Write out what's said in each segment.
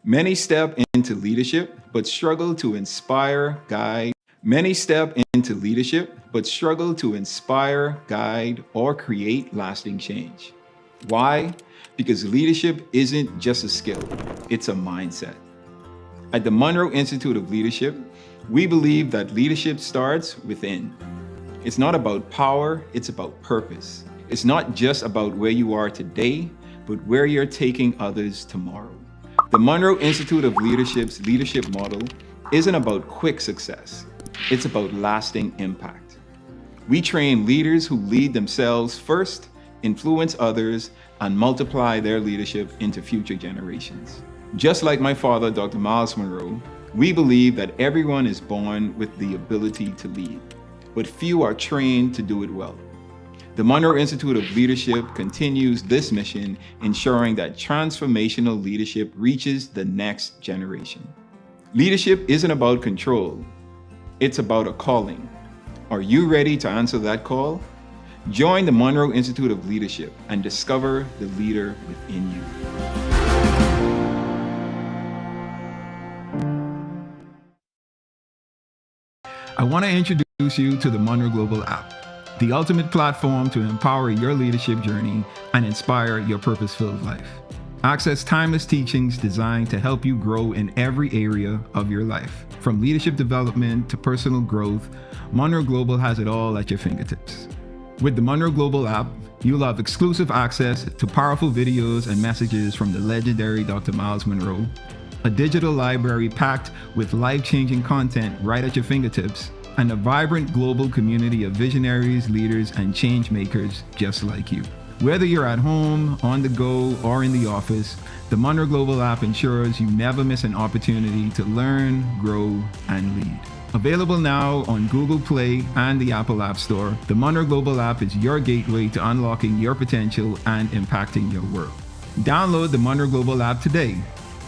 Many step into leadership, but struggle to inspire, guide. Many step into leadership, but struggle to inspire, guide, or create lasting change. Why? Because leadership isn't just a skill, it's a mindset. At the Munroe Institute of Leadership, we believe that leadership starts within. It's not about power, it's about purpose. It's not just about where you are today, but where you're taking others tomorrow. The Munroe Institute of Leadership's leadership model isn't about quick success, it's about lasting impact. We train leaders who lead themselves first, influence others, and multiply their leadership into future generations. Just like my father, Dr. Myles Munroe, we believe that everyone is born with the ability to lead, but few are trained to do it well. The Munroe Institute of Leadership continues this mission, ensuring that transformational leadership reaches the next generation. Leadership isn't about control, it's about a calling. Are you ready to answer that call? Join the Munroe Institute of Leadership and discover the leader within you. I want to introduce you to the Munroe Global app, the ultimate platform to empower your leadership journey and inspire your purpose-filled life. Access timeless teachings designed to help you grow in every area of your life. From leadership development to personal growth, Munroe Global has it all at your fingertips. With the Munroe Global app, you'll have exclusive access to powerful videos and messages from the legendary Dr. Myles Munroe, a digital library packed with life-changing content right at your fingertips, and a vibrant global community of visionaries, leaders, and change makers just like you. Whether you're at home, on the go, or in the office, the Munroe Global app ensures you never miss an opportunity to learn, grow, and lead. Available now on Google Play and the Apple App Store, the Munroe Global app is your gateway to unlocking your potential and impacting your world. Download the Munroe Global app today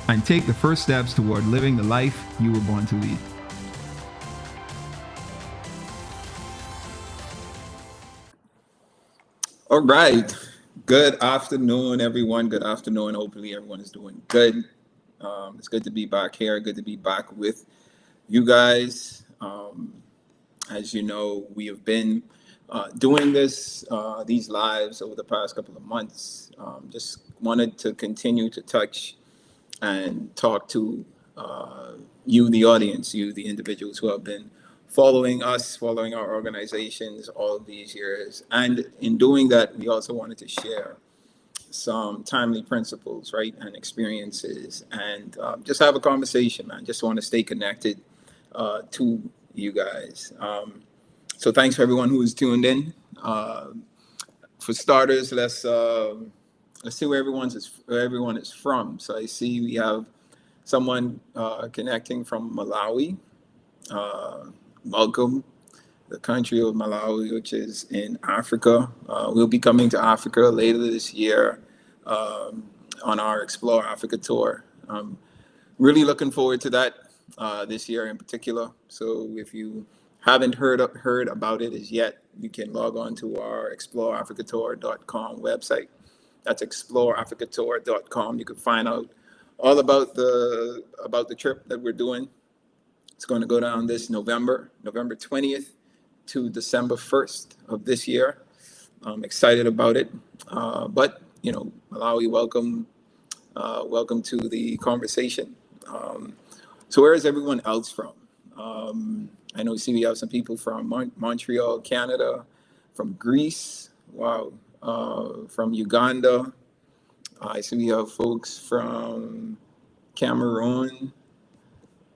and take the first steps toward living the life you were born to lead. All right. Good afternoon, everyone. Good afternoon. Hopefully everyone is doing good. It's good to be back here. Good to be back with you guys. As you know, we have been doing these lives over the past couple of months. Just wanted to continue to touch and talk to you, the audience, you, the individuals who have been following us, following our organizations all of these years. And in doing that, we also wanted to share some timely principles, right, and experiences, and just have a conversation, man. Just want to stay connected to you guys. So thanks for everyone who is tuned in. For starters, let's see where everyone is from. So I see we have someone connecting from Malawi. Welcome, the country of Malawi, which is in Africa. We'll be coming to Africa later this year on our Explore Africa tour. Really looking forward to that this year in particular. So if you haven't heard about it as yet, you can log on to our exploreafricatour.com website. That's exploreafricatour.com. You can find out all about the trip that we're doing. It's going to go down this November 20th to December 1st of this year. I'm excited about it. But, you know, Malawi, welcome to the conversation. So where is everyone else from? I know we have some people from Montreal, Canada, from Greece, wow, from Uganda. I see we have folks from Cameroon,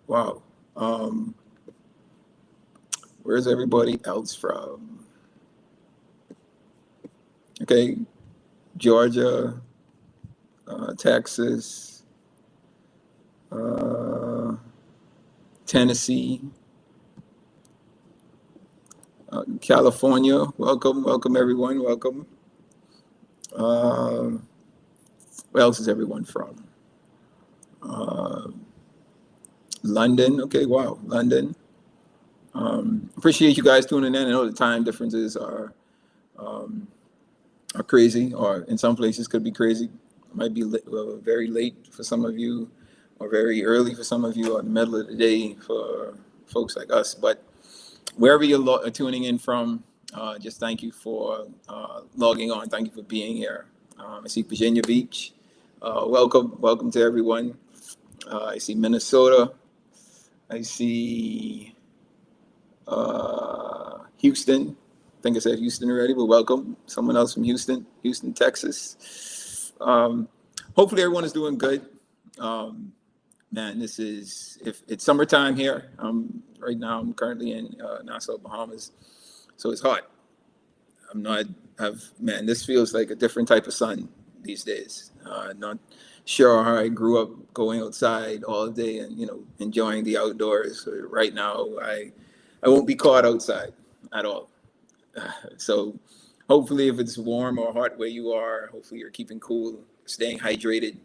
wow. Where's everybody else from? Okay, Georgia, Texas, Tennessee, California. Welcome everyone. Welcome. Where else is everyone from? London. Okay, wow, London. Appreciate you guys tuning in. I know the time differences are crazy, or in some places could be crazy. It might be very late for some of you or very early for some of you, or the middle of the day for folks like us. But wherever you're tuning in from, just thank you for logging on. Thank you for being here. I see Virginia Beach. Welcome to everyone. I see Minnesota. I see Houston. I think I said Houston already, but welcome. Someone else from Houston, Texas. Hopefully everyone is doing good. Man, this is, if it's summertime here. Right now I'm currently in Nassau, Bahamas, so it's hot. Man, this feels like a different type of sun these days. Not sure how I grew up going outside all day and, enjoying the outdoors. Right now, I won't be caught outside at all. So hopefully if it's warm or hot where you are, hopefully you're keeping cool, staying hydrated,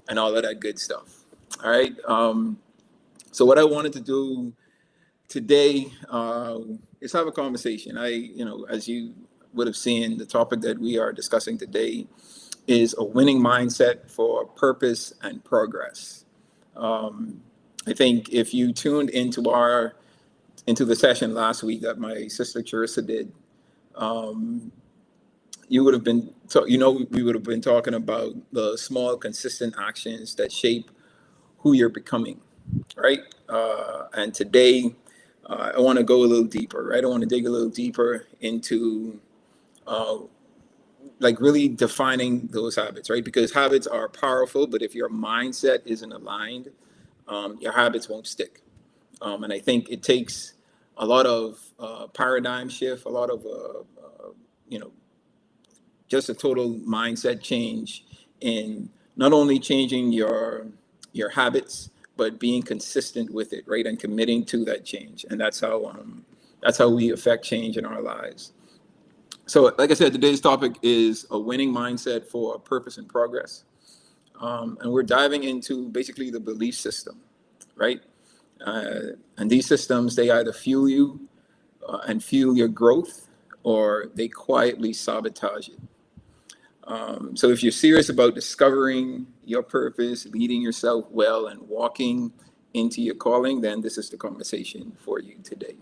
and all of that good stuff. All right. So what I wanted to do today is have a conversation. As you would have seen, the topic that we are discussing today is a winning mindset for purpose and progress. I think if you tuned into the session last week that my sister Charissa did, you would have been, we would have been talking about the small, consistent actions that shape who you're becoming, right? And today, I want to go a little deeper, right? I want to dig a little deeper into really defining those habits, right? Because habits are powerful, but if your mindset isn't aligned, your habits won't stick. And I think it takes a lot of paradigm shift, a lot of, just a total mindset change in not only changing your habits, but being consistent with it, right? And committing to that change. And that's how we affect change in our lives. So like I said, today's topic is a winning mindset for purpose and progress. And we're diving into basically the belief system, right? And these systems, they either fuel you and fuel your growth, or they quietly sabotage it. So if you're serious about discovering your purpose, leading yourself well, and walking into your calling, then this is the conversation for you today.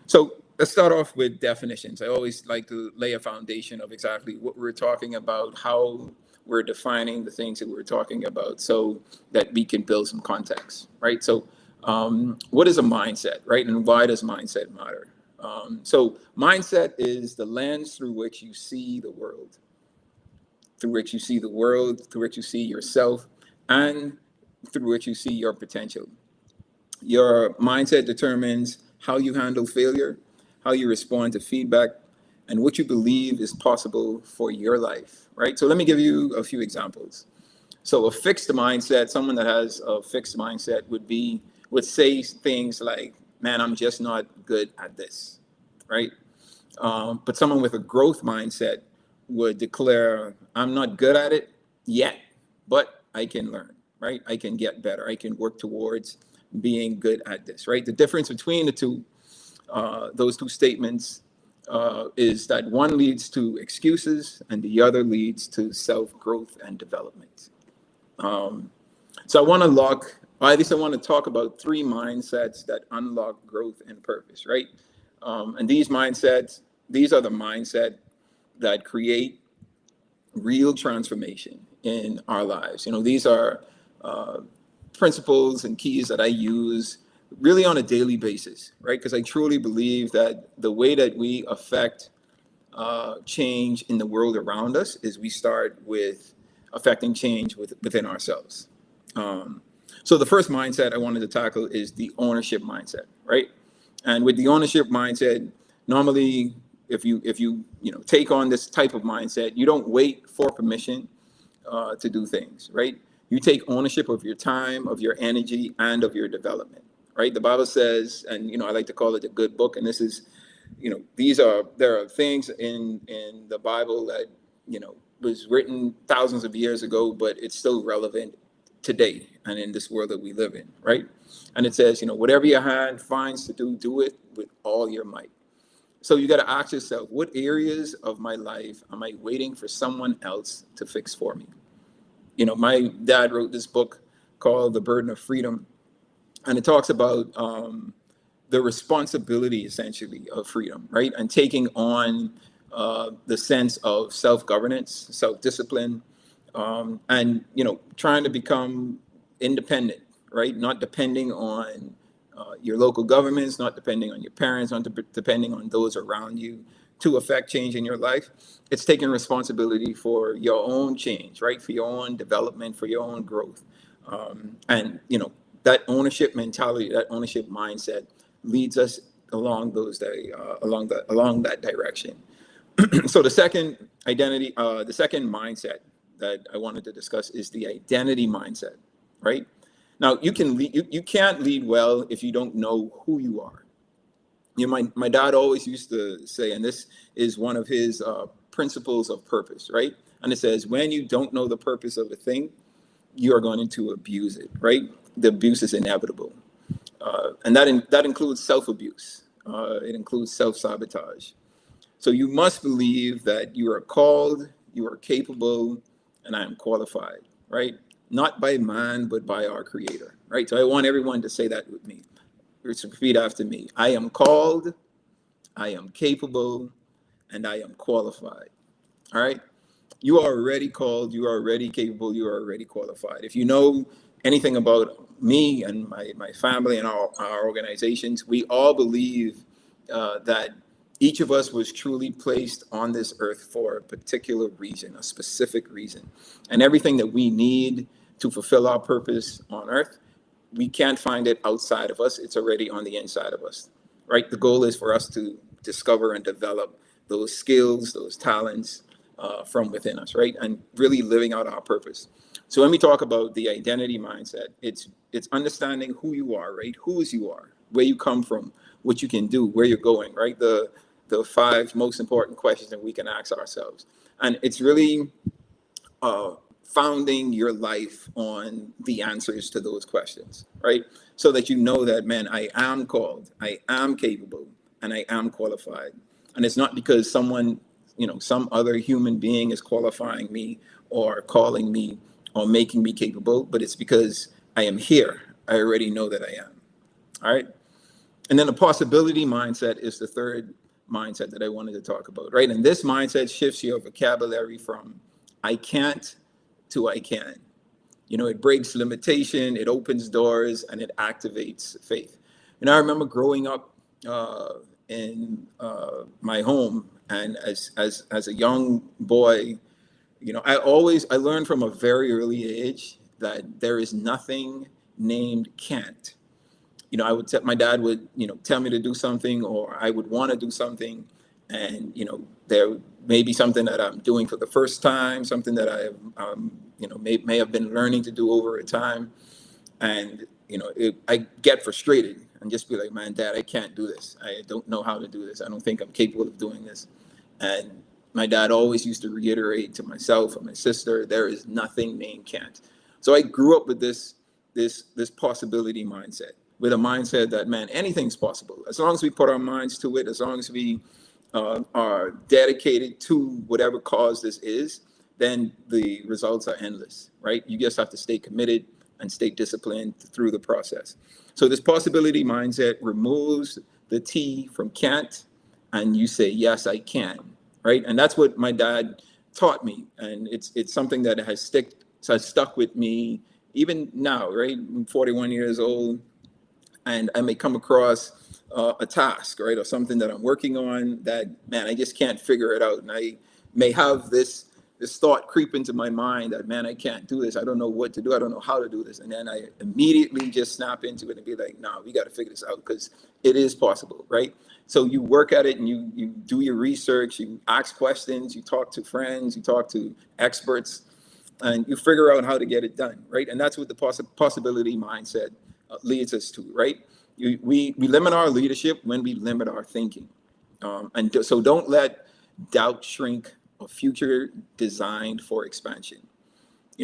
So let's start off with definitions. I always like to lay a foundation of exactly what we're talking about, how we're defining the things that we're talking about, so that we can build some context, right? So what is a mindset, right? And why does mindset matter? So mindset is the lens through which you see the world, through which you see yourself, and through which you see your potential. Your mindset determines how you handle failure, how you respond to feedback, and what you believe is possible for your life, right? So let me give you a few examples. So a fixed mindset, someone that has a fixed mindset would say things like, man, I'm just not good at this, right? But someone with a growth mindset would declare, I'm not good at it yet, but I can learn, right? I can get better. I can work towards being good at this, right? The difference between the two, those two statements, is that one leads to excuses and the other leads to self-growth and development. So I want to talk about three mindsets that unlock growth and purpose, right? And these are the mindset that create real transformation in our lives. These are principles and keys that I use really on a daily basis, right? Because I truly believe that the way that we affect change in the world around us is we start with affecting change within ourselves. So the first mindset I wanted to tackle is the ownership mindset, right? And with the ownership mindset, normally, if you take on this type of mindset, you don't wait for permission to do things, right? You take ownership of your time, of your energy, and of your development, right? The Bible says, and I like to call it a good book, and this is, there are things in the Bible that was written thousands of years ago, but it's still relevant today and in this world that we live in, right? And it says, whatever your hand finds to do, do it with all your might. So you got to ask yourself, what areas of my life am I waiting for someone else to fix for me? My dad wrote this book called The Burden of Freedom. And it talks about the responsibility, essentially, of freedom, right? And taking on the sense of self-governance, self-discipline, and, trying to become independent, right? Not depending on your local governments, not depending on your parents, not depending on those around you to affect change in your life. It's taking responsibility for your own change, right? For your own development, for your own growth. And, that ownership mentality, that ownership mindset leads us along along that direction. So the second mindset that I wanted to discuss is the identity mindset, right? Now, you can't lead well if you don't know who you are. My dad always used to say, and this is one of his principles of purpose, right? And it says, when you don't know the purpose of a thing, you are going to abuse it, right? The abuse is inevitable. And that includes self-abuse. It includes self-sabotage. So you must believe that you are called, you are capable, and I am qualified, right? Not by man, but by our Creator, right? So I want everyone to say that with me. Repeat after me. I am called, I am capable, and I am qualified. All right? You are already called, you are already capable, you are already qualified. If you know anything about me and my family and our organizations, we all believe that each of us was truly placed on this earth for a particular reason, a specific reason. And everything that we need to fulfill our purpose on earth, we can't find it outside of us. It's already on the inside of us, right? The goal is for us to discover and develop those skills, those talents from within us, right? And really living out our purpose. So when we talk about the identity mindset, it's understanding who you are, right? Whose you are, where you come from, what you can do, where you're going, right? The 5 most important questions that we can ask ourselves. And it's really founding your life on the answers to those questions, right? So that you know that, man, I am called, I am capable, and I am qualified. And it's not because someone, some other human being is qualifying me or calling me or making me capable, but it's because I am here. I already know that I am. All right. And then the possibility mindset is the third mindset that I wanted to talk about, right? And this mindset shifts your vocabulary from I can't to I can. It breaks limitation, it opens doors, and it activates faith. I remember growing up in my home, and as a young boy, I learned from a very early age that there is nothing named can't. My dad would, tell me to do something, or I would want to do something. And, there may be something that I'm doing for the first time, something that I have, may have been learning to do over a time. And, I get frustrated and just be like, man, Dad, I can't do this. I don't know how to do this. I don't think I'm capable of doing this. And my dad always used to reiterate to myself and my sister, there is nothing named can't. So I grew up with this possibility mindset, with a mindset that, man, anything's possible. As long as we put our minds to it, as long as we are dedicated to whatever cause this is, then the results are endless, right? You just have to stay committed and stay disciplined through the process. So this possibility mindset removes the T from can't, and you say, yes, I can, right? And that's what my dad taught me. And it's something that has stuck with me even now, right? I'm 41 years old, and I may come across a task, right, or something that I'm working on that, man, I just can't figure it out. And I may have this thought creep into my mind that, man, I can't do this. I don't know what to do. I don't know how to do this. And then I immediately just snap into it and be like, nah, we got to figure this out, because it is possible, right? So you work at it, and you do your research, you ask questions, you talk to friends, you talk to experts, and you figure out how to get it done, right? And that's what the possibility mindset leads us to, right? We limit our leadership when we limit our thinking. So don't let doubt shrink a future designed for expansion.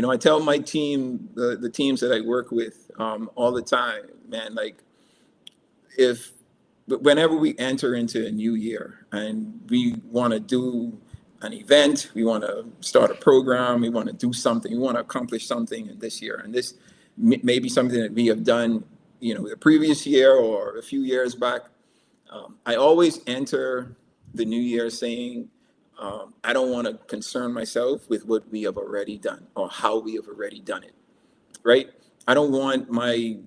I tell my team, the teams that I work with all the time, man, like, whenever we enter into a new year and we want to do an event, we want to start a program, we want to do something, we want to accomplish something in this year. And maybe something that we have done, the previous year or a few years back. I always enter the new year saying, I don't want to concern myself with what we have already done or how we have already done it, right? I don't want my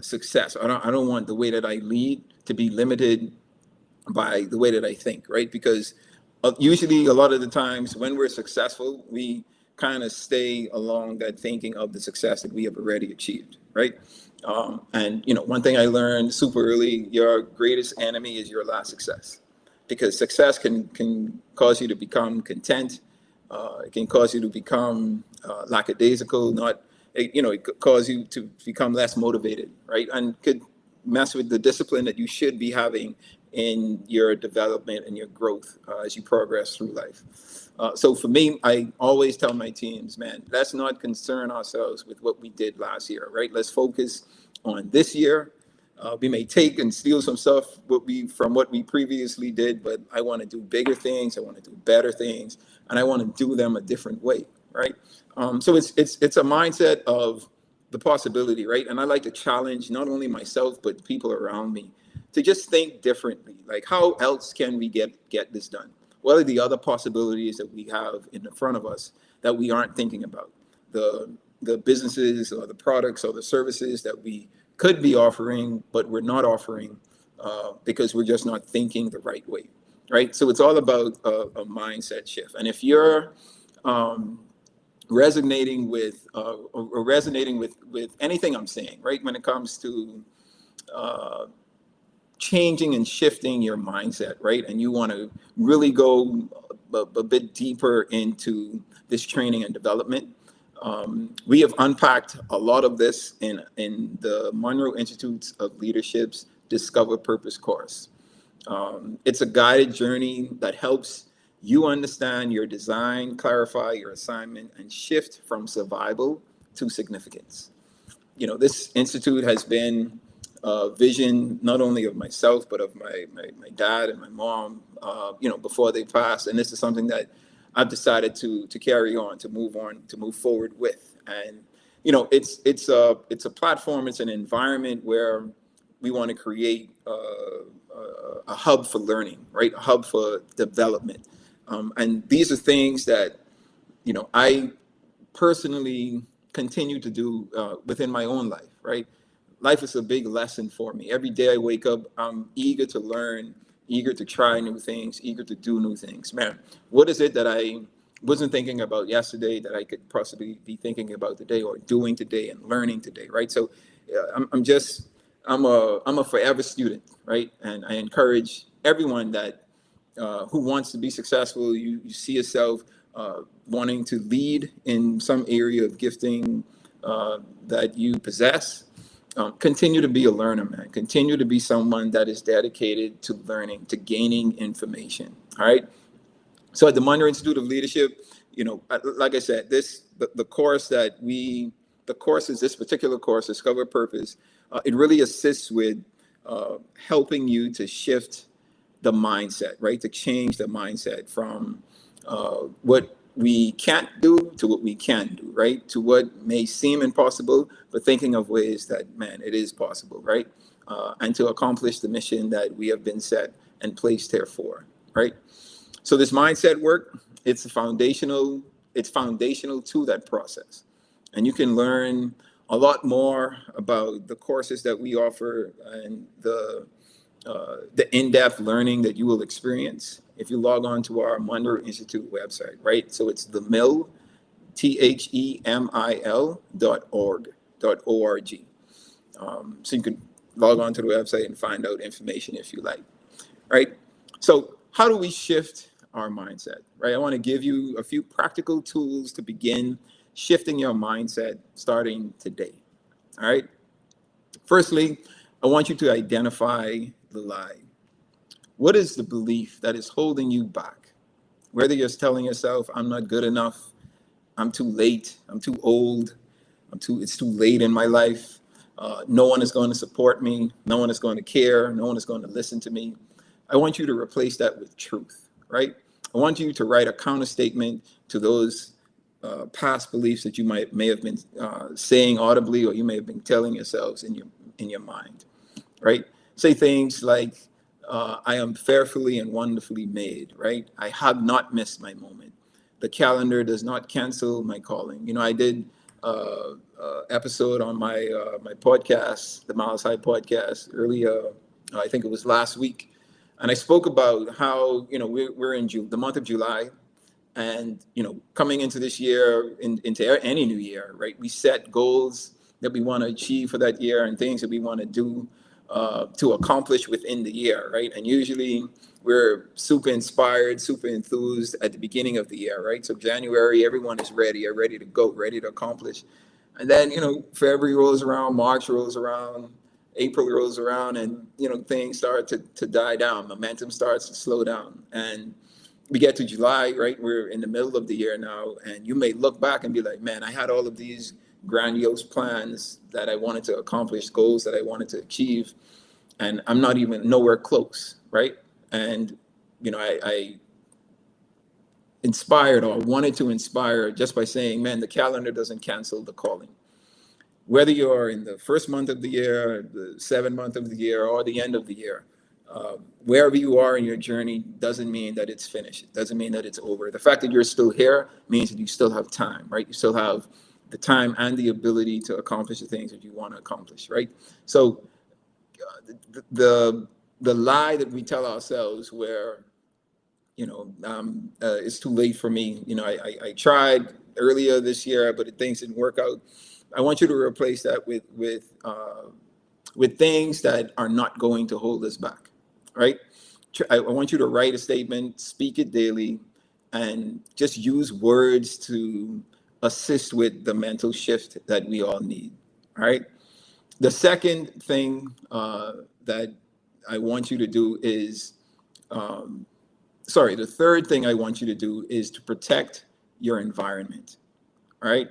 success. I don't want the way that I lead to be limited by the way that I think, right? Because usually a lot of the times when we're successful, we kind of stay along that thinking of the success that we have already achieved, right? And one thing I learned super early: your greatest enemy is your last success, because success can cause you to become content. It can cause you to become lackadaisical. It could cause you to become less motivated, right? And could mess with the discipline that you should be having in your development and your growth as you progress through life. So for me, I always tell my teams, man, let's not concern ourselves with what we did last year, right? Let's focus on this year. We may take and steal some stuff from what we previously did, but I want to do bigger things. I want to do better things, and I want to do them a different way, right? So it's a mindset of the possibility, right? And I like to challenge not only myself but people around me to just think differently. Like, how else can we get this done? What are the other possibilities that we have in the front of us that we aren't thinking about? The businesses or the products or the services that we could be offering, but we're not offering because we're just not thinking the right way, right? So it's all about a mindset shift. And if you're resonating with anything I'm saying, right, when it comes to changing and shifting your mindset, right, and you want to really go a bit deeper into this training and development, we have unpacked a lot of this in the Munroe Institute of Leadership's Discover Purpose course. It's a guided journey that helps you understand your design, clarify your assignment, and shift from survival to significance. This institute has been a vision not only of myself, but of my dad and my mom, before they passed. And this is something that I've decided to carry on, to move forward with. And, it's a platform, it's an environment where we want to create a hub for learning, right? A hub for development. And these are things that, I personally continue to do within my own life, right? Life is a big lesson for me. Every day I wake up, I'm eager to learn, eager to try new things, eager to do new things. Man, what is it that I wasn't thinking about yesterday that I could possibly be thinking about today, or doing today and learning today, right? So I'm a forever student, right? And I encourage everyone that who wants to be successful. You see yourself wanting to lead in some area of gifting that you possess. Continue to be a learner, man. Continue to be someone that is dedicated to learning, to gaining information. All right. So at the Munroe Institute of Leadership, like I said, this the this particular course, Discover Purpose, it really assists with helping you to shift the mindset, right? To change the mindset from what we can't do to what we can do, right? To what may seem impossible, but thinking of ways that, man, it is possible, right? And to accomplish the mission that we have been set and placed here for, right? So this mindset work, it's foundational to that process. And you can learn a lot more about the courses that we offer and the in-depth learning that you will experience if you log on to our Munroe Institute website, right? So it's THEMIL, THEMIL.org. So you can log on to the website and find out information if you like, right? So how do we shift our mindset, right? I want to give you a few practical tools to begin shifting your mindset starting today, all right? Firstly, I want you to identify the lie. What is the belief that is holding you back? Whether you're telling yourself, I'm not good enough, I'm too late, I'm too old, it's too late in my life, no one is going to support me, no one is going to care, no one is going to listen to me. I want you to replace that with truth, right? I want you to write a counter statement to those past beliefs that you may have been saying audibly, or you may have been telling yourselves in your mind, right? Say things like, I am fearfully and wonderfully made, right? I have not missed my moment. The calendar does not cancel my calling. I did episode on my podcast, the Miles High podcast, earlier. I think it was last week, and I spoke about how we're in the month of July, and coming into this year, into any new year, right? We set goals that we want to achieve for that year and things that we want to do to accomplish within the year, right? And usually we're super inspired, super enthused at the beginning of the year, right? So January, everyone is ready, ready to go, ready to accomplish. And then, February rolls around, March rolls around, April rolls around, and, things start to die down. Momentum starts to slow down. And we get to July, right? We're in the middle of the year now, and you may look back and be like, man, I had all of these grandiose plans that I wanted to accomplish, goals that I wanted to achieve, and I'm not even nowhere close, right? And, I inspired, or wanted to inspire, just by saying, man, the calendar doesn't cancel the calling. Whether you're in the first month of the year, the 7th month of the year, or the end of the year, wherever you are in your journey doesn't mean that it's finished. It doesn't mean that it's over. The fact that you're still here means that you still have time, right? You still have the time and the ability to accomplish the things that you want to accomplish, right? So the lie that we tell ourselves, where it's too late for me. I tried earlier this year, but things didn't work out. I want you to replace that with things that are not going to hold us back, right? I want you to write a statement, speak it daily, and just use words to assist with the mental shift that we all need, all right? The second thing that I want you to do is, the third thing I want you to do is to protect your environment, right?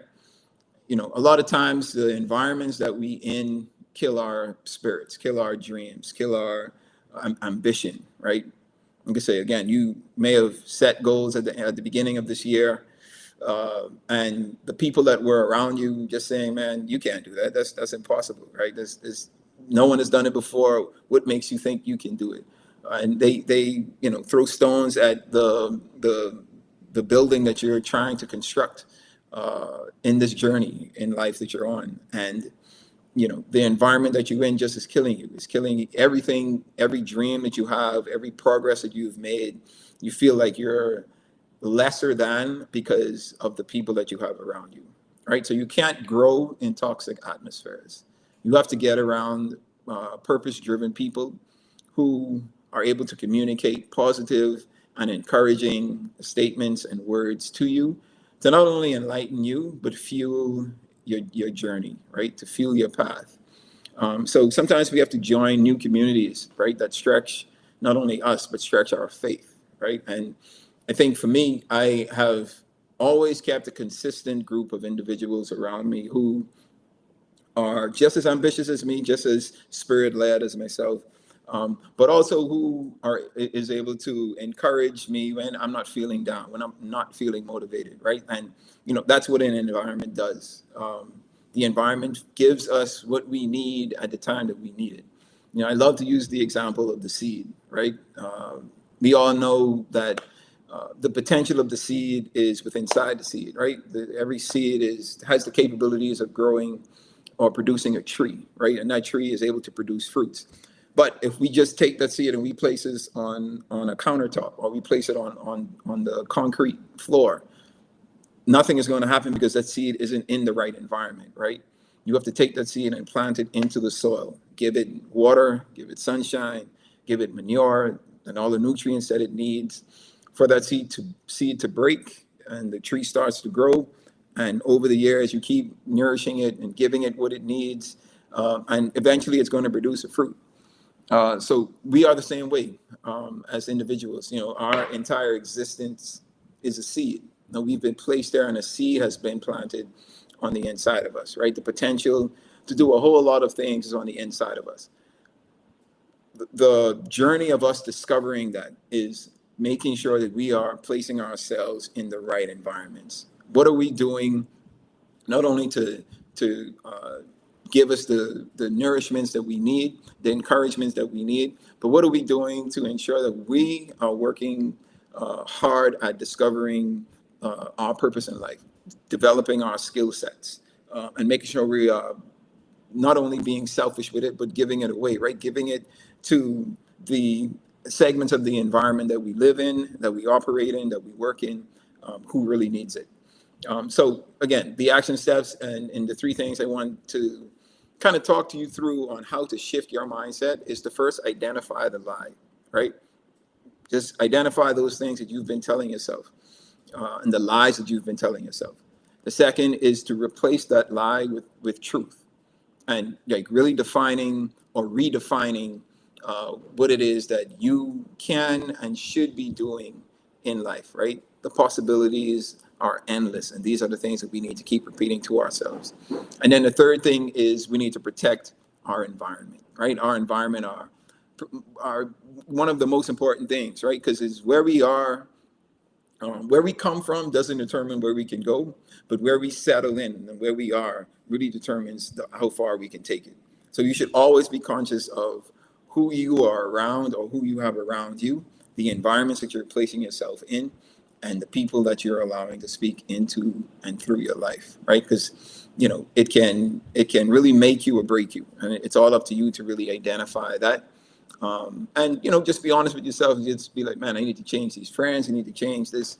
A lot of times the environments that we in kill our spirits, kill our dreams, kill our ambition, right? I'm gonna say again, you may have set goals at the beginning of this year, and the people that were around you just saying, "Man, you can't do that. That's impossible, right? There's no one has done it before. What makes you think you can do it?" And they throw stones at the building that you're trying to construct in this journey in life that you're on. And the environment that you're in just is killing you. It's killing everything, every dream that you have, every progress that you've made. You feel like you're lesser than because of the people that you have around you, right? So you can't grow in toxic atmospheres. You have to get around purpose-driven people who are able to communicate positive and encouraging statements and words to you to not only enlighten you, but fuel your journey, right? To fuel your path. So sometimes we have to join new communities, right? That stretch not only us, but stretch our faith, right? And I think for me, I have always kept a consistent group of individuals around me who are just as ambitious as me, just as spirit-led as myself, but also who is able to encourage me when I'm not feeling down, when I'm not feeling motivated, right? And that's what an environment does. The environment gives us what we need at the time that we need it. I love to use the example of the seed, right? We all know that the potential of the seed is within inside the seed, right? Every seed has the capabilities of growing or producing a tree, right? And that tree is able to produce fruits. But if we just take that seed and we place it on a countertop, or we place it on the concrete floor, nothing is going to happen because that seed isn't in the right environment, right? You have to take that seed and plant it into the soil, give it water, give it sunshine, give it manure and all the nutrients that it needs for that seed to break, and the tree starts to grow. And over the years, you keep nourishing it and giving it what it needs, and eventually it's going to produce a fruit. So we are the same way as individuals. Our entire existence is a seed. We've been placed there, and a seed has been planted on the inside of us, right? The potential to do a whole lot of things is on the inside of us. The journey of us discovering that is making sure that we are placing ourselves in the right environments, What are we doing not only to give us the nourishments that we need, the encouragements that we need, but what are we doing to ensure that we are working hard at discovering our purpose in life, developing our skill sets, and making sure we are not only being selfish with it, but giving it away, right? Giving it to the segments of the environment that we live in, that we operate in, that we work in, who really needs it. So again, the action steps and the three things I want to kind of talk to you through on how to shift your mindset is to first identify the lie, right? Just identify those things that you've been telling yourself and the lies that you've been telling yourself. The second is to replace that lie with truth and like really defining or redefining what it is that you can and should be doing in life, right? The possibilities are endless, and these are the things that we need to keep repeating to ourselves. And then the third thing is we need to protect our environment, right? Our environment are one of the most important things, right? Because it's where we are, where we come from doesn't determine where we can go, but where we settle in and where we are really determines how far we can take it. So you should always be conscious of who you are around or who you have around you, the environments that you're placing yourself in, and the people that you're allowing to speak into and through your life, right? Because it can really make you or break you, and it's all up to you to really identify that. And just be honest with yourself. Just be like, man, I need to change these friends. I need to change this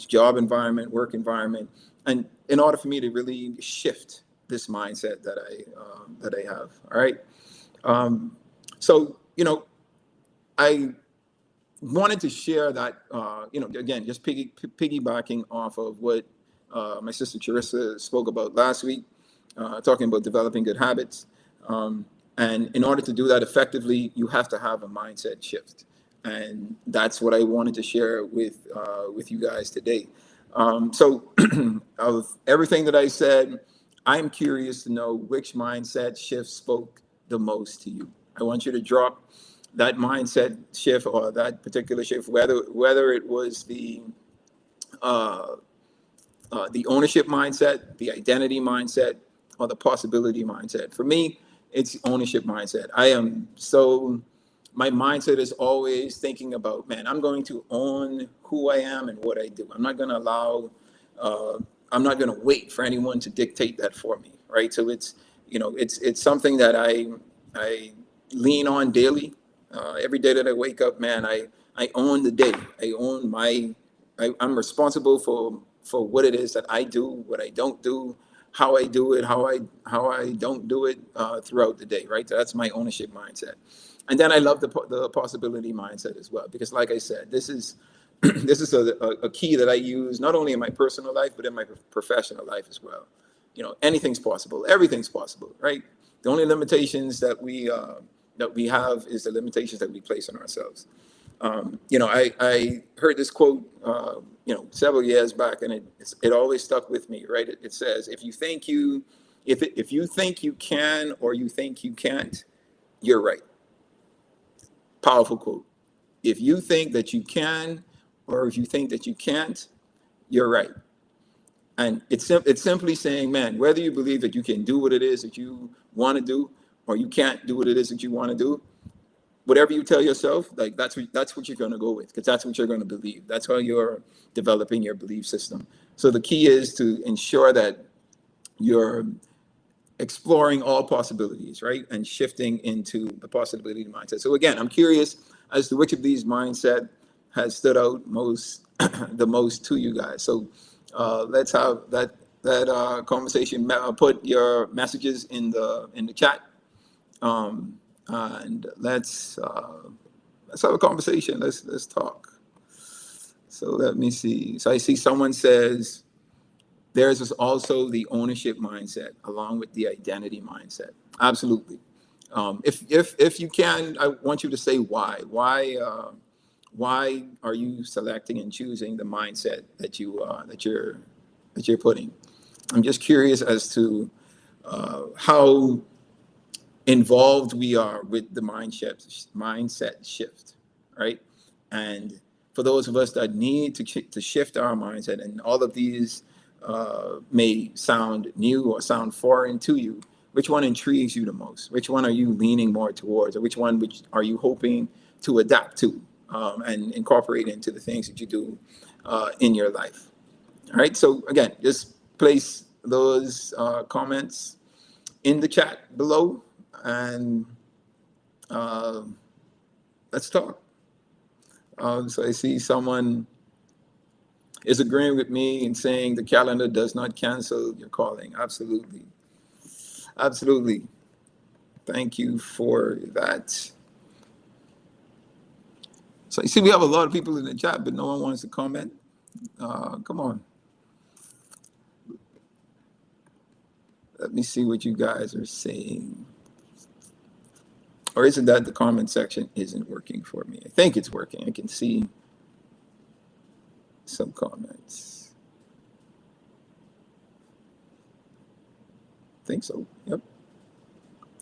job environment, work environment, and in order for me to really shift this mindset that I have. All right. So I wanted to share that, again, just piggybacking off of what my sister Charissa spoke about last week, talking about developing good habits. And in order to do that effectively, you have to have a mindset shift. And that's what I wanted to share with you guys today. So of everything that I said, I'm curious to know which mindset shift spoke the most to you. I want you to drop that mindset shift or that particular shift, whether it was the ownership mindset, the identity mindset, or the possibility mindset. For me, it's the ownership mindset. My mindset is always thinking about, man, I'm going to own who I am and what I do. I'm not going to I'm not going to wait for anyone to dictate that for me, right? So it's something that I lean on daily. Every day that I wake up, man, I own the day. I own I'm responsible for what it is that I do, what I don't do, how I do it, how I don't do it throughout the day, right? So that's my ownership mindset. And then I love the possibility mindset as well, because like I said, this is a key that I use not only in my personal life, but in my professional life as well. Anything's possible, everything's possible, right? The only limitations that we have is the limitations that we place on ourselves. I heard this quote, several years back, and it always stuck with me, right? It says, if you think you can or you think you can't, you're right. Powerful quote. If you think that you can or if you think that you can't, you're right. And it's simply saying, man, whether you believe that you can do what it is that you want to do or you can't do what it is that you want to do, whatever you tell yourself, like that's what you're going to go with, because that's what you're going to believe. That's how you're developing your belief system. So the key is to ensure that you're exploring all possibilities, right? And shifting into the possibility mindset. So again, I'm curious as to which of these mindset has stood out the most to you guys. So let's have that conversation. Put your messages in the chat. And let's have a conversation. Let's talk. So let me see. So I see someone says there's also the ownership mindset along with the identity mindset. Absolutely. If you can, I want you to say why. Why are you selecting and choosing the mindset that you're putting? I'm just curious as to how involved we are with the mindset shift, right? And for those of us that need to shift our mindset, and all of these may sound new or sound foreign to you, which one intrigues you the most? Which one are you leaning more towards, or which one are you hoping to adapt to and incorporate into the things that you do in your life? All right. So again, just place those comments in the chat below, and let's talk. So I see someone is agreeing with me and saying the calendar does not cancel your calling. Absolutely. Absolutely. Thank you for that. So you see, we have a lot of people in the chat, but no one wants to comment. Come on. Let me see what you guys are saying. Or is it that the comment section isn't working for me? I think it's working. I can see some comments. I think so. Yep.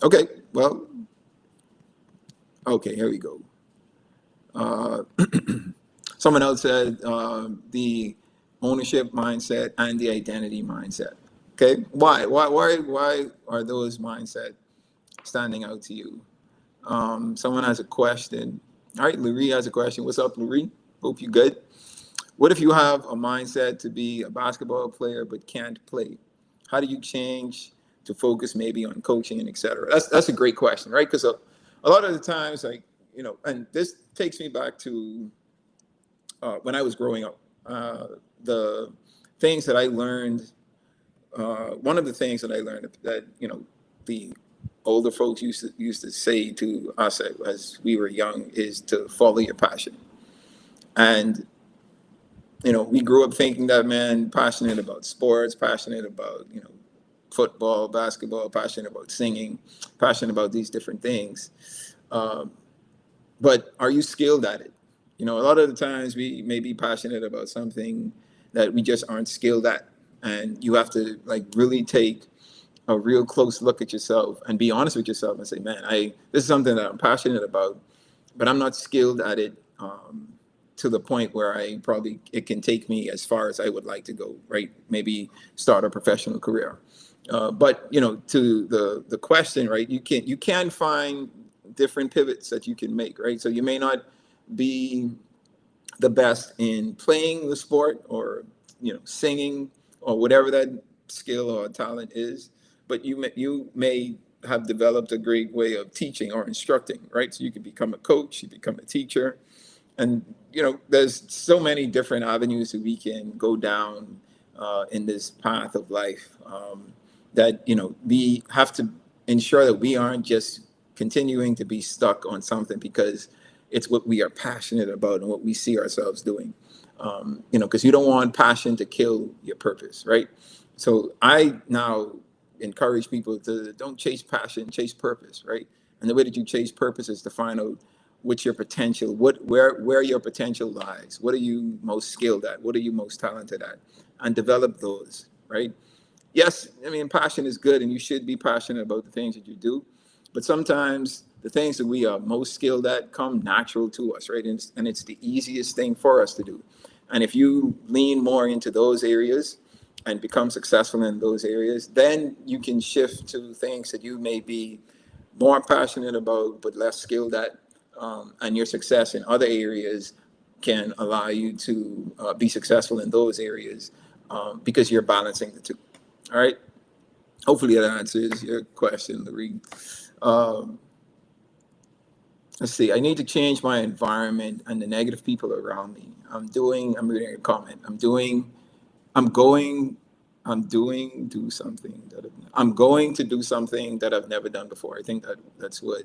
Okay. Well, okay, here we go. Someone else said the ownership mindset and the identity mindset. Okay. Why are those mindset standing out to you? Someone has a question. All right, Lurie has a question. What's up, Lurie? Hope you're good. What if you have a mindset to be a basketball player but can't play? How do you change to focus maybe on coaching and et cetera? That's a great question, right? Because a lot of the times, like, you know, and this takes me back to when I was growing up. The things that I learned, one of the things that I learned that, you know, the older folks used to say to us as we were young is to follow your passion. And you know, we grew up thinking that, man, passionate about sports, passionate about, you know, football, basketball, passionate about singing, passionate about these different things. But are you skilled at it? You know, a lot of the times we may be passionate about something that we just aren't skilled at. And you have to like really take a real close look at yourself and be honest with yourself and say, man, this is something that I'm passionate about, but I'm not skilled at it. To the point where it can take me as far as I would like to go, right? Maybe start a professional career. But you know, to the question, right? You can find different pivots that you can make, right? So you may not be the best in playing the sport or, you know, singing or whatever that skill or talent is, but you may have developed a great way of teaching or instructing, right? So you can become a coach, you become a teacher. And, you know, there's so many different avenues that we can go down in this path of life that, you know, we have to ensure that we aren't just continuing to be stuck on something because it's what we are passionate about and what we see ourselves doing. You know, because you don't want passion to kill your purpose, right? So I now encourage people to don't chase passion, chase purpose, right? And the way that you chase purpose is to find out what's your potential, where your potential lies, what are you most skilled at, what are you most talented at, and develop those, right? Yes, I mean, passion is good and you should be passionate about the things that you do, but sometimes the things that we are most skilled at come natural to us, right? And it's the easiest thing for us to do. And if you lean more into those areas and become successful in those areas, then you can shift to things that you may be more passionate about but less skilled at. And your success in other areas can allow you to be successful in those areas because you're balancing the two. All right. Hopefully that answers your question, Larry. Let's see. I need to change my environment and the negative people around me. I'm reading a comment. I'm going to do something that I've never done before. I think that's what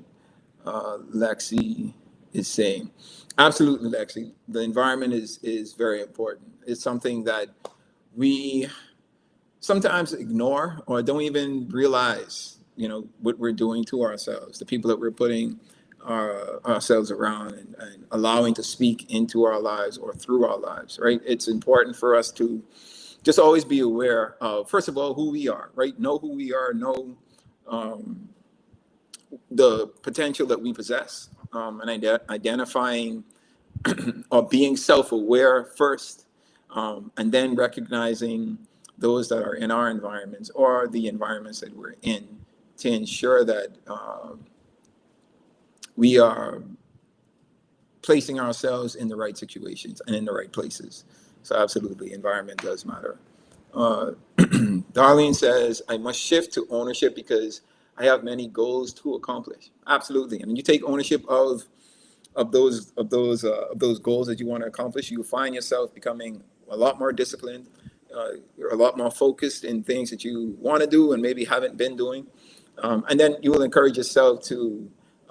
Lexi is saying. Absolutely, Lexi. The environment is very important. It's something that we sometimes ignore or don't even realize, you know, what we're doing to ourselves, the people that we're putting ourselves around and allowing to speak into our lives or through our lives, right? It's important for us to just always be aware of, first of all, who we are, right? Know who we are, know the potential that we possess, and identifying or being self-aware first, and then recognizing those that are in our environments or the environments that we're in, to ensure that we are placing ourselves in the right situations and in the right places. So absolutely, environment does matter. Darlene says, I must shift to ownership because I have many goals to accomplish. Absolutely. I mean, you take ownership of those goals that you want to accomplish, you find yourself becoming a lot more disciplined. You're a lot more focused in things that you want to do and maybe haven't been doing. And then you will encourage yourself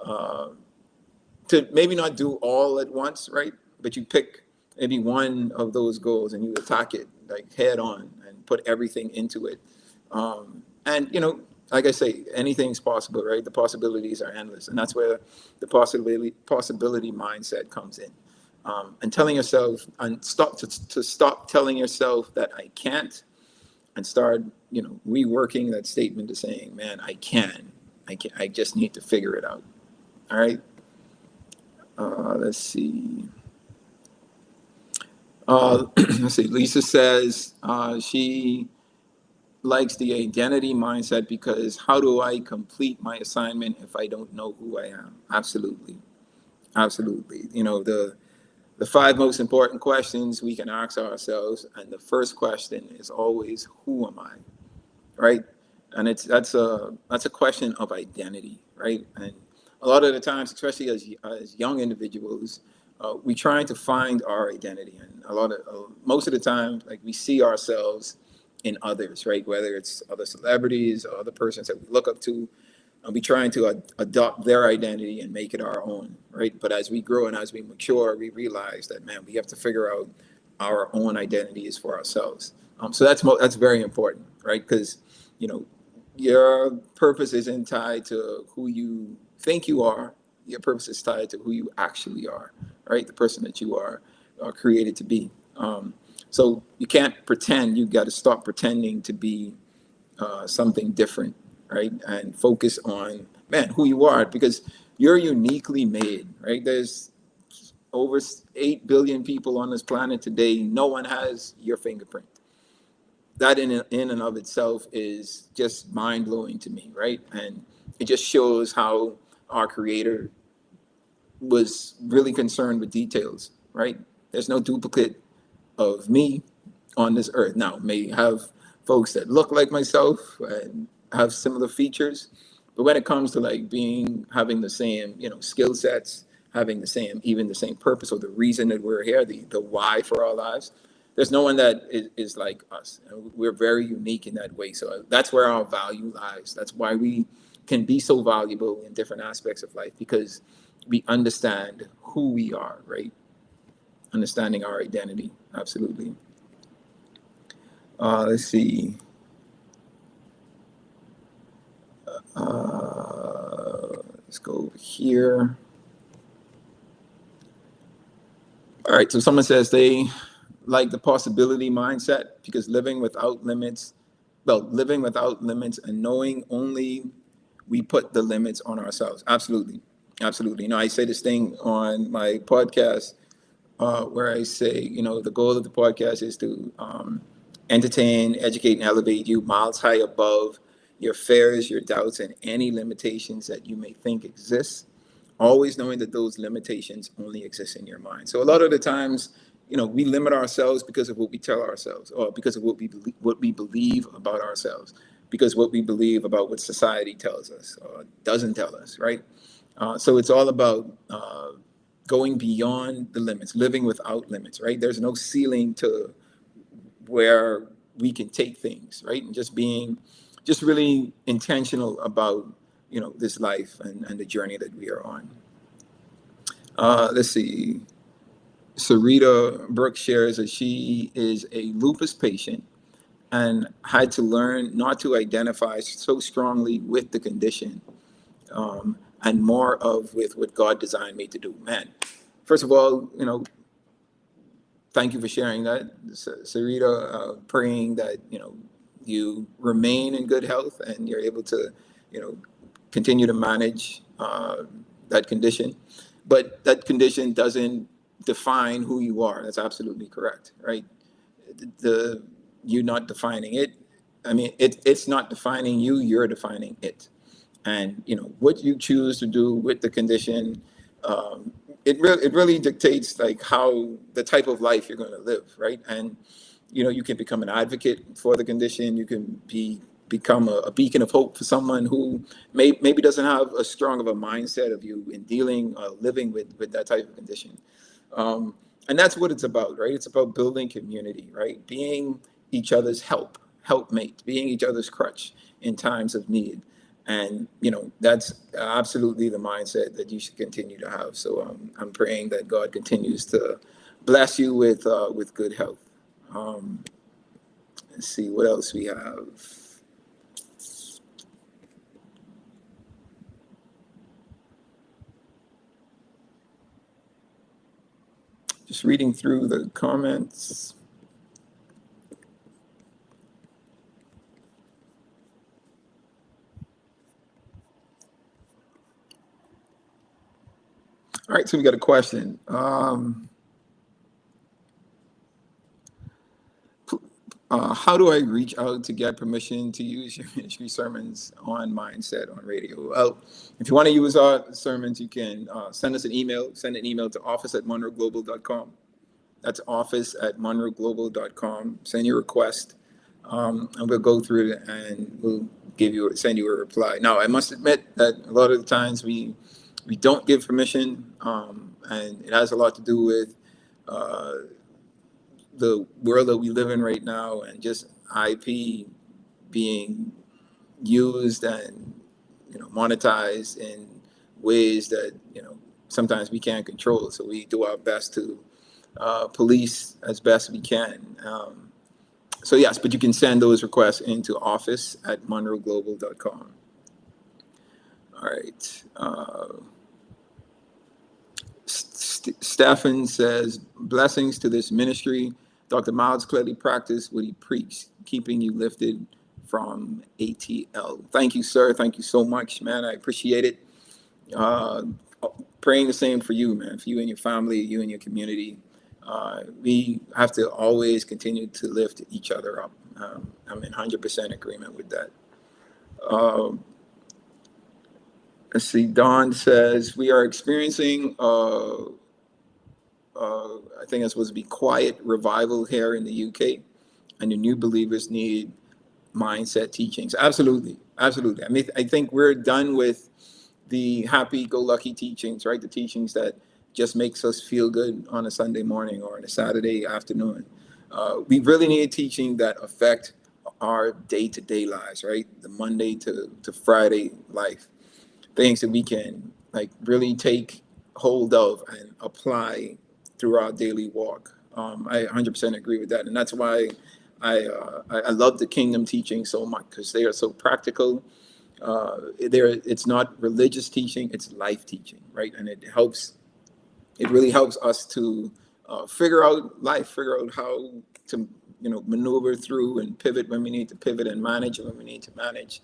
uh, to maybe not do all at once, right? But you pick maybe one of those goals and you attack it like head on and put everything into it. And like I say, anything's possible, right? The possibilities are endless, and that's where the possibility mindset comes in. And telling yourself and stop telling yourself that I can't, and start reworking that statement to saying, man, I just need to figure it out. All right. Let's see. Let's see. Lisa says she likes the identity mindset because how do I complete my assignment if I don't know who I am? Absolutely. Absolutely. The five most important questions we can ask ourselves, and the first question is always, who am I? Right? And that's a question of identity, right? And a lot of the times, especially as young individuals, we trying to find our identity, and most of the time, like we see ourselves in others, right? Whether it's other celebrities or other persons that we look up to, and we trying to adopt their identity and make it our own, right? But as we grow and as we mature, we realize that, man, we have to figure out our own identities for ourselves. So that's very important, right? Because you know your purpose isn't tied to who you think you are. Your purpose is tied to who you actually are, right? The person that you are created to be. So you can't pretend. You got to stop pretending to be something different, right? And focus on, man, who you are, because you're uniquely made, right? There's over 8 billion people on this planet today. No one has your fingerprint. That in and of itself is just mind blowing to me, right? And it just shows how our creator was really concerned with details, right? There's no duplicate of me on this earth. Now, may have folks that look like myself and have similar features, but when it comes to like having the same, skill sets, having even the same purpose or the reason that we're here, the why for our lives, there's no one that is like us. We're very unique in that way. So that's where our value lies. That's why we can be so valuable in different aspects of life, because we understand who we are, right? Understanding our identity. Absolutely. Let's see. Let's go over here. All right, so someone says they like the possibility mindset because living without limits and knowing only we put the limits on ourselves. Absolutely. Absolutely. I say this thing on my podcast where I say, the goal of the podcast is to entertain, educate, and elevate you miles high above your fears, your doubts, and any limitations that you may think exist. Always knowing that those limitations only exist in your mind. So a lot of the times, we limit ourselves because of what we tell ourselves, or because of what we believe about ourselves, because what we believe about what society tells us or doesn't tell us, right? So it's all about going beyond the limits, living without limits, right? There's no ceiling to where we can take things, right? And just really intentional about, this life and the journey that we are on. Let's see. Sarita Brooks shares that she is a lupus patient and had to learn not to identify so strongly with the condition, and more of with what God designed me to do. Man, first of all, thank you for sharing that, Sarita. Praying that you remain in good health and you're able to continue to manage that condition. But that condition doesn't define who you are. That's absolutely correct, right? The you not defining it. I mean, it's not defining you, you're defining it. And, what you choose to do with the condition, um, it really dictates like how the type of life you're going to live, right? And, you can become an advocate for the condition. You can become a beacon of hope for someone who maybe doesn't have as strong of a mindset of you in dealing, living with that type of condition. And that's what it's about, right? It's about building community, right? Being each other's helpmate, being each other's crutch in times of need. And, that's absolutely the mindset that you should continue to have. So I'm praying that God continues to bless you with good health. Um, let's see what else we have. Just reading through the comments. All right, so we got a question. How do I reach out to get permission to use your ministry sermons on Mindset on radio? Well, if you want to use our sermons, you can send us an email. Send an email to office@munroeglobal.com. That's office@munroeglobal.com. Send your request, and we'll go through it and we'll send you a reply. Now, I must admit that a lot of the times we don't give permission, and it has a lot to do with the world that we live in right now, and just IP being used and monetized in ways that sometimes we can't control. So we do our best to police as best we can. So yes, but you can send those requests into office@munroeglobal.com. All right. Stephen says, blessings to this ministry. Dr. Myles clearly practiced what he preached, keeping you lifted from ATL. Thank you, sir. Thank you so much, man. I appreciate it. Praying the same for you, man, for you and your family, you and your community. We have to always continue to lift each other up. I'm in 100% agreement with that. Let's see. Don says, we are experiencing, I think it's supposed to be quiet revival here in the UK, and the new believers need mindset teachings. Absolutely. Absolutely. I mean, I think we're done with the happy-go-lucky teachings, right? The teachings that just makes us feel good on a Sunday morning or on a Saturday afternoon. We really need a teaching that affect our day-to-day lives, right? The Monday to Friday life. Things that we can really take hold of and apply through our daily walk. I 100% agree with that. And that's why I love the kingdom teaching so much, because they are so practical. It's not religious teaching, it's life teaching, right? And it really helps us to figure out life, figure out how to maneuver through and pivot when we need to pivot, and manage when we need to manage.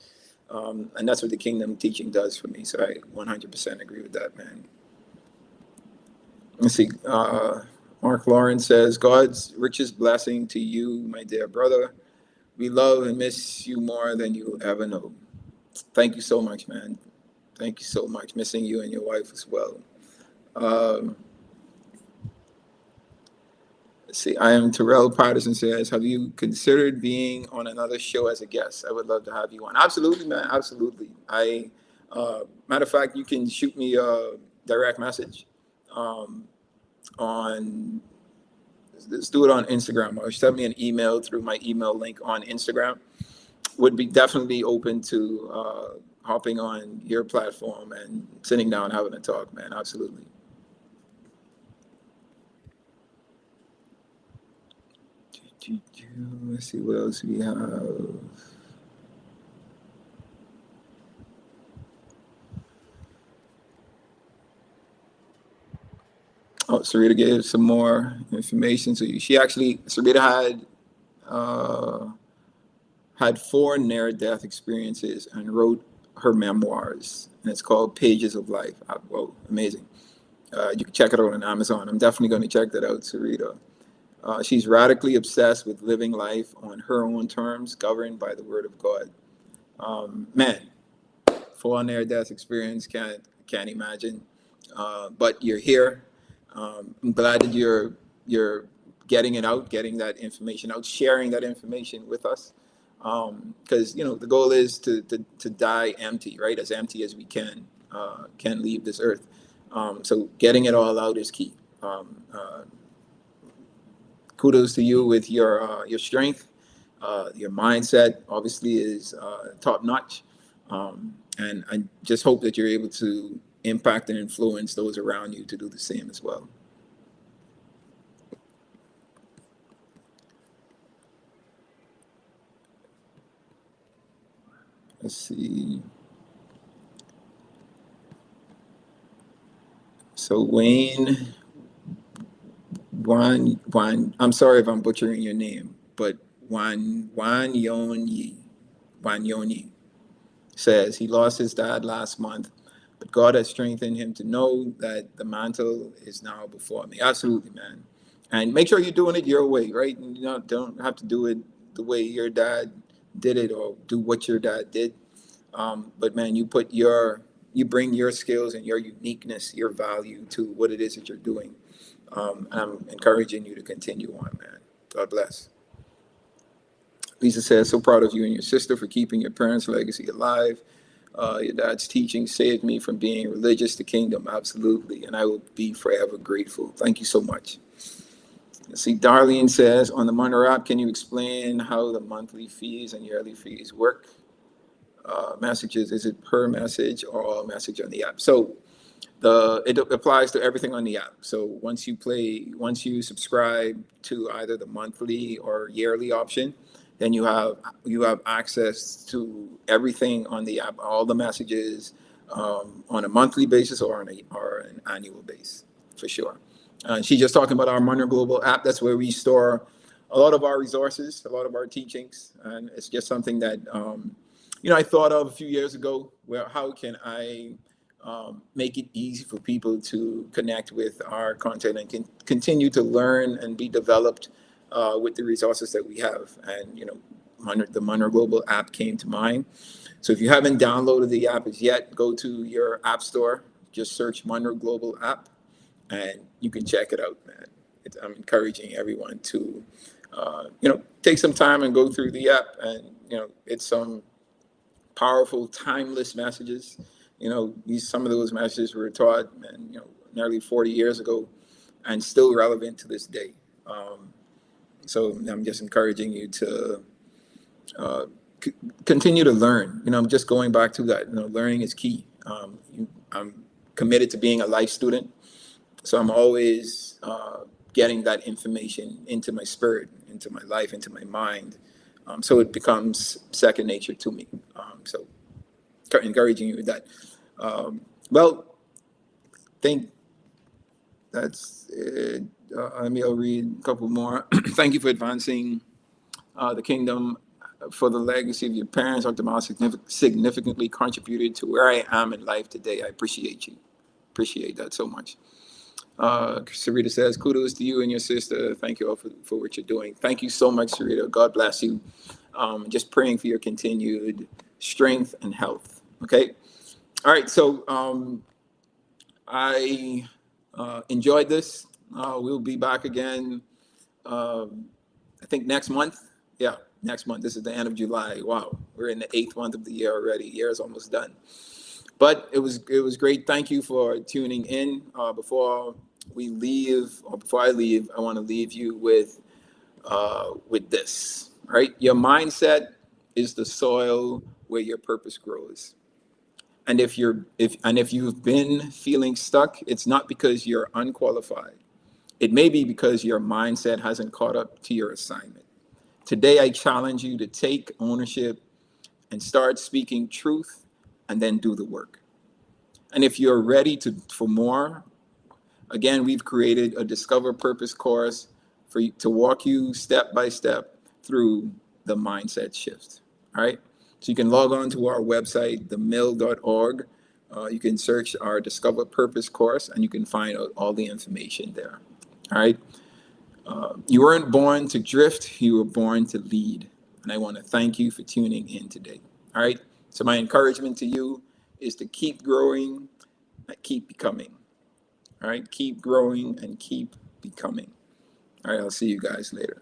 And that's what the kingdom teaching does for me. So I 100% agree with that, man. Let's see. Mark Lawrence says, God's richest blessing to you, my dear brother. We love and miss you more than you ever know. Thank you so much, man. Thank you so much. Missing you and your wife as well. Let's see. I am Terrell Patterson says, have you considered being on another show as a guest? I would love to have you on. Absolutely, man. Absolutely. Matter of fact, you can shoot me a direct message on, let's do it on Instagram, or send me an email through my email link on Instagram. Would be definitely open to hopping on your platform and sitting down, having a talk, man. Absolutely. Let's see what else we have. Oh, Sarita gave some more information. So Sarita had 4 near-death experiences and wrote her memoirs, and it's called Pages of Life. Whoa, amazing. You can check it out on Amazon. I'm definitely going to check that out, Sarita. She's radically obsessed with living life on her own terms, governed by the Word of God. Man, full near-death experience, can't imagine. But you're here. I'm glad that you're getting it out, getting that information out, sharing that information with us. Because the goal is to die empty, right? As empty as we can leave this earth. So getting it all out is key. Kudos to you with your strength. Your mindset obviously is top notch. And I just hope that you're able to impact and influence those around you to do the same as well. Let's see. So Wayne, I'm sorry if I'm butchering your name, but Wanyonyi says he lost his dad last month, but God has strengthened him to know that the mantle is now before me. Absolutely, man. And make sure you're doing it your way, right? And don't have to do it the way your dad did it or do what your dad did. But man, you bring your skills and your uniqueness, your value to what it is that you're doing. I'm encouraging you to continue on, man. God bless. Lisa says, so proud of you and your sister for keeping your parents' legacy alive. Your dad's teaching saved me from being religious to kingdom. Absolutely. And I will be forever grateful. Thank you so much. Let's see, Darlene says, on the Munroe app, can you explain how the monthly fees and yearly fees work? Messages, is it per message or all message on the app? So it applies to everything on the app. So once you subscribe to either the monthly or yearly option, then you have access to everything on the app, all the messages on a monthly basis or an annual basis, for sure. She's just talking about our Munroe Global app. That's where we store a lot of our resources, a lot of our teachings, and it's just something that I thought of a few years ago. Where how can I make it easy for people to connect with our content and can continue to learn and be developed with the resources that we have. And the Munroe Global app came to mind. So if you haven't downloaded the app as yet, go to your app store, just search Munroe Global app, and you can check it out, man. I'm encouraging everyone to take some time and go through the app, and it's some powerful, timeless messages. Some of those messages were taught, nearly 40 years ago, and still relevant to this day. So I'm just encouraging you to continue to learn. I'm just going back to that. Learning is key. I'm committed to being a life student, so I'm always getting that information into my spirit, into my life, into my mind. So it becomes second nature to me. So encouraging you with that. Well, I think that's it. I'll read a couple more. Thank you for advancing the kingdom for the legacy of your parents. Dr. Myles significantly contributed to where I am in life today. I appreciate you. Appreciate that so much. Sarita says, kudos to you and your sister. Thank you all for what you're doing. Thank you so much, Sarita. God bless you. Just praying for your continued strength and health. Okay. All right. So I enjoyed this. We'll be back again, I think next month. Yeah, next month. This is the end of July. Wow. We're in the 8th month of the year already. Year is almost done. But it was great. Thank you for tuning in. Before I leave, I want to leave you with this. Right, your mindset is the soil where your purpose grows. And if you've been feeling stuck, it's not because you're unqualified. It may be because your mindset hasn't caught up to your assignment. Today, I challenge you to take ownership and start speaking truth, and then do the work. And if you're ready for more, again, we've created a Discover Purpose course for you to walk you step by step through the mindset shift. All right. So you can log on to our website, themill.org. You can search our Discover Purpose course, and you can find all the information there. All right. You weren't born to drift, you were born to lead. And I want to thank you for tuning in today. All right. So my encouragement to you is to keep growing and keep becoming. All right. Keep growing and keep becoming. All right. I'll see you guys later.